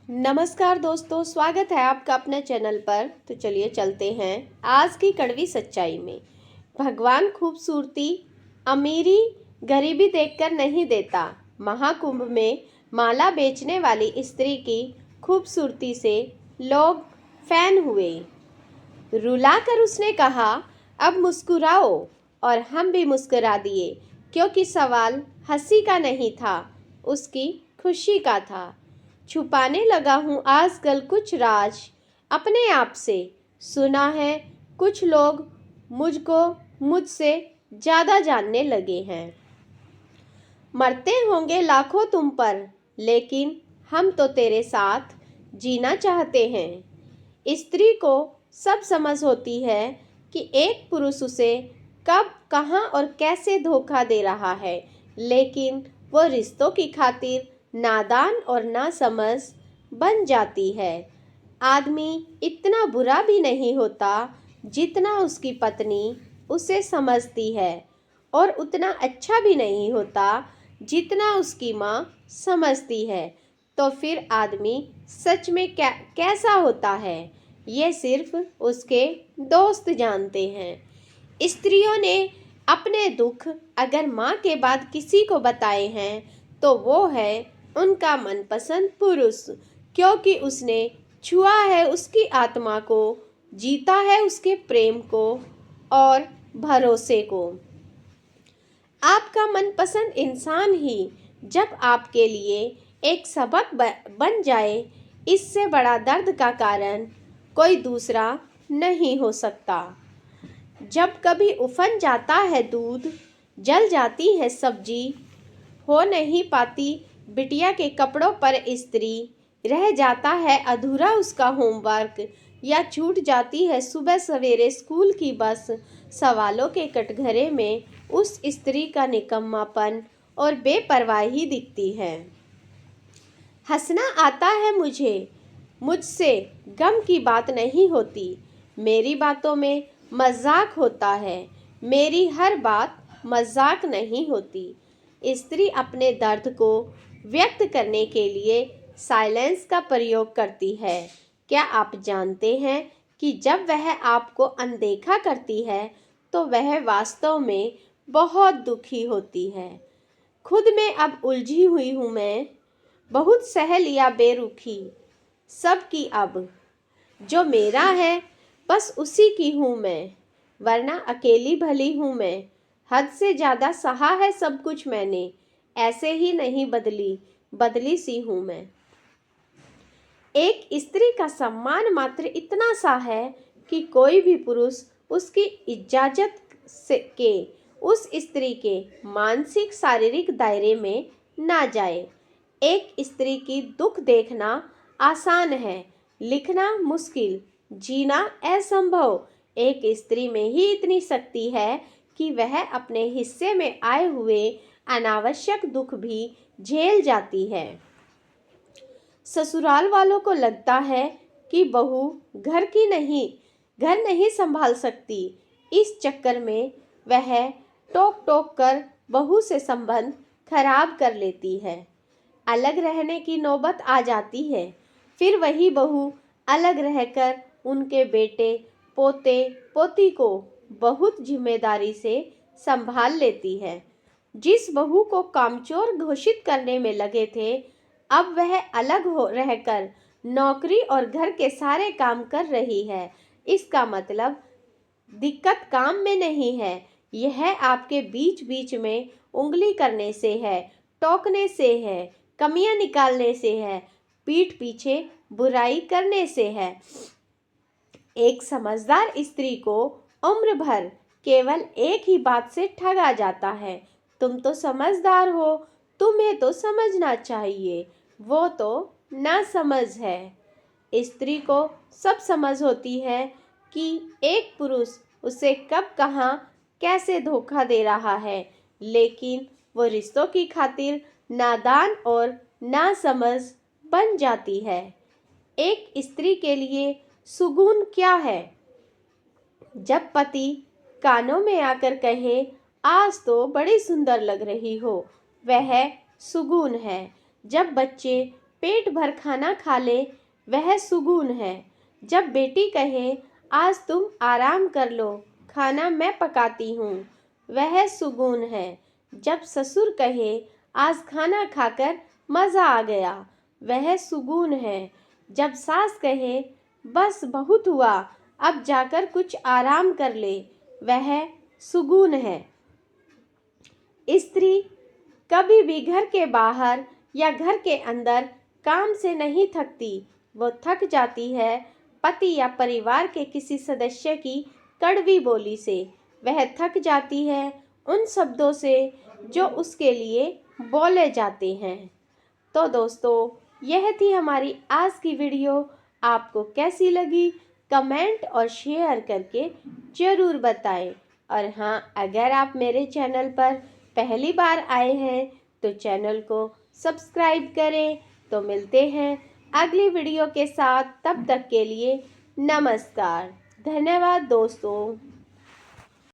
नमस्कार दोस्तों, स्वागत है आपका अपने चैनल पर। तो चलिए चलते हैं आज की कड़वी सच्चाई में। भगवान खूबसूरती, अमीरी, गरीबी देखकर नहीं देता। महाकुंभ में माला बेचने वाली स्त्री की खूबसूरती से लोग फैन हुए। रुलाकर उसने कहा, अब मुस्कुराओ, और हम भी मुस्कुरा दिए, क्योंकि सवाल हंसी का नहीं था, उसकी खुशी का था। छुपाने लगा हूँ आजकल कुछ राज अपने आप से। सुना है कुछ लोग मुझको मुझसे ज़्यादा जानने लगे हैं। मरते होंगे लाखों तुम पर, लेकिन हम तो तेरे साथ जीना चाहते हैं। स्त्री को सब समझ होती है कि एक पुरुष उसे कब, कहाँ और कैसे धोखा दे रहा है, लेकिन वो रिश्तों की खातिर नादान और नासमझ बन जाती है। आदमी इतना बुरा भी नहीं होता जितना उसकी पत्नी उसे समझती है, और उतना अच्छा भी नहीं होता जितना उसकी माँ समझती है। तो फिर आदमी सच में कैसा होता है, ये सिर्फ उसके दोस्त जानते हैं। स्त्रियों ने अपने दुख अगर माँ के बाद किसी को बताए हैं तो वो है उनका मनपसंद पुरुष, क्योंकि उसने छुआ है उसकी आत्मा को, जीता है उसके प्रेम को और भरोसे को। आपका मनपसंद इंसान ही जब आपके लिए एक सबक बन जाए, इससे बड़ा दर्द का कारण कोई दूसरा नहीं हो सकता। जब कभी उफन जाता है दूध, जल जाती है सब्जी, हो नहीं पाती बिटिया के कपड़ों पर स्त्री, रह जाता है अधूरा उसका होमवर्क, या छूट जाती है सुबह सवेरे स्कूल की बस, सवालों के कटघरे में उस स्त्री का निकम्मापन और बेपरवाही दिखती है। हंसना आता है मुझे, मुझसे गम की बात नहीं होती, मेरी बातों में मजाक होता है, मेरी हर बात मजाक नहीं होती। स्त्री अपने दर्द को व्यक्त करने के लिए साइलेंस का प्रयोग करती है। क्या आप जानते हैं कि जब वह आपको अनदेखा करती है तो वह वास्तव में बहुत दुखी होती है। खुद में अब उलझी हुई हूँ मैं, बहुत सह लिया बेरुखी सबकी अब, जो मेरा है बस उसी की हूँ मैं, वरना अकेली भली हूँ मैं। हद से ज़्यादा सहा है सब कुछ मैंने, ऐसे ही नहीं बदली, बदली सी हूँ मैं। एक स्त्री का सम्मान मात्र इतना सा है कि कोई भी पुरुष उसकी इजाज़त के उस स्त्री के मानसिक शारीरिक दायरे में ना जाए। एक स्त्री की दुख देखना आसान है, लिखना मुश्किल, जीना असंभव। एक स्त्री में ही इतनी शक्ति है कि वह अपने हिस्से में आए हुए अनावश्यक दुख भी झेल जाती है। ससुराल वालों को लगता है कि बहू घर नहीं संभाल सकती। इस चक्कर में वह टोक टोक कर बहू से संबंध खराब कर लेती है। अलग रहने की नौबत आ जाती है, फिर वही बहू अलग रहकर उनके बेटे पोते पोती को बहुत जिम्मेदारी से संभाल लेती है। जिस बहू को कामचोर घोषित करने में लगे थे, अब वह अलग हो रहकर नौकरी और घर के सारे काम कर रही है। इसका मतलब दिक्कत काम में नहीं है, यह आपके बीच बीच में उंगली करने से है, टोकने से है, कमियां निकालने से है, पीठ पीछे बुराई करने से है। एक समझदार स्त्री को उम्र भर केवल एक ही बात से ठगा जाता है, तुम तो समझदार हो, तुम्हें तो समझना चाहिए। वो तो नासमझ है। स्त्री को सब समझ होती है कि एक पुरुष उसे कब, कहाँ, कैसे धोखा दे रहा है, लेकिन वो रिश्तों की खातिर नादान और नासमझ बन जाती है। एक स्त्री के लिए सुकून क्या है? जब पति कानों में आकर कहे, आज तो बड़ी सुंदर लग रही हो, वह सुकून है। जब बच्चे पेट भर खाना खा ले वह सुकून है। जब बेटी कहे आज तुम आराम कर लो, खाना मैं पकाती हूँ, वह सुकून है। जब ससुर कहे आज खाना खाकर मज़ा आ गया, वह सुकून है। जब सास कहे बस बहुत हुआ, अब जाकर कुछ आराम कर ले, वह सुकून है। स्त्री कभी भी घर के बाहर या घर के अंदर काम से नहीं थकती। वो थक जाती है पति या परिवार के किसी सदस्य की कड़वी बोली से। वह थक जाती है उन शब्दों से जो उसके लिए बोले जाते हैं। तो दोस्तों, यह थी हमारी आज की वीडियो। आपको कैसी लगी कमेंट और शेयर करके ज़रूर बताएं। और हाँ, अगर आप मेरे चैनल पर पहली बार आए हैं तो चैनल को सब्सक्राइब करें। तो मिलते हैं अगली वीडियो के साथ, तब तक के लिए नमस्कार। धन्यवाद दोस्तों।